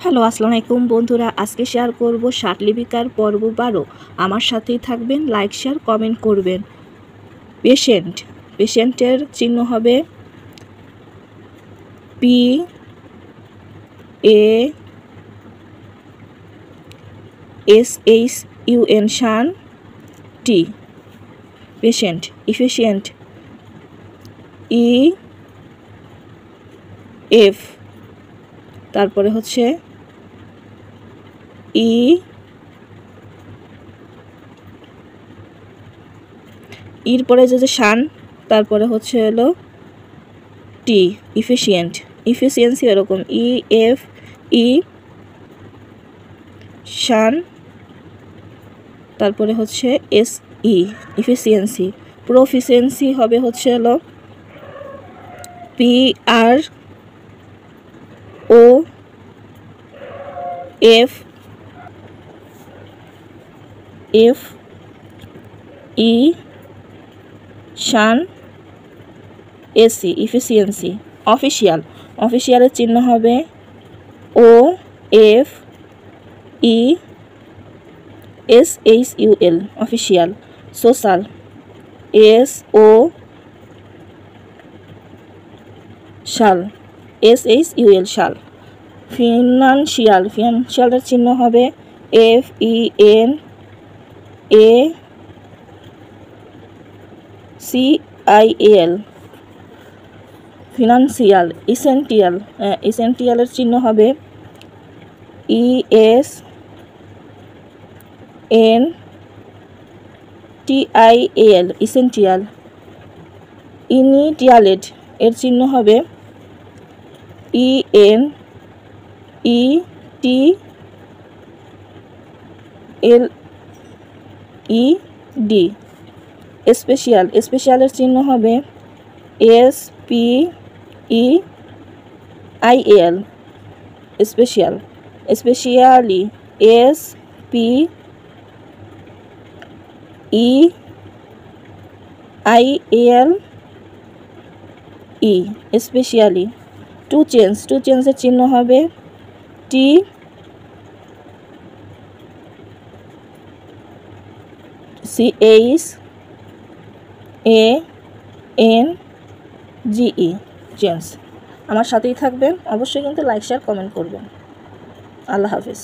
Hello, আসসালামু আলাইকুম বন্ধুরা। আজকে শেয়ার করব ষাটলিপিকার পর্ব 12। আমার সাথেই থাকবেন, লাইক শেয়ার কমেন্ট করবেন। পেশেন্ট, পেশেন্টের চিহ্ন হবে P A S H U N shun T. Patient. Efficient E F, তারপরে হচ্ছে ই এর পরে যে শান, তারপরে হচ্ছে হলো টি। ইফিশিয়েন্ট, ইফিসিয়েন্সি এরকম ই এফ ই শান, তারপরে হচ্ছে এস ই ইফিসিয়েন্সি। প্রফিসিয়েন্সি হবে হচ্ছে হলো P R O F F E shun AC efficiency. Official, অফিসিয়ালের চিহ্ন হবে O F E S H U L official. Social S O শাল এস এইচ ইউ এল শাল। ফিনান্সিয়াল, ফিনান্সিয়ালের চিহ্ন হবে F E N A C I L financial. Essential, ইসেন্টিয়ালের চিহ্ন হবে E S N T I L essential. Initialled এর চিহ্ন হবে E N E T L E D. Special, স্পেশালের চিহ্ন হবে S P E I L special. Specially S P E I L E specially. To change, to চেঞ্জের চিহ্ন হবে T C H A N G E change. আমার সাথেই থাকবেন, অবশ্যই কিন্তু লাইক শেয়ার কমেন্ট করবেন। আল্লাহ হাফিজ।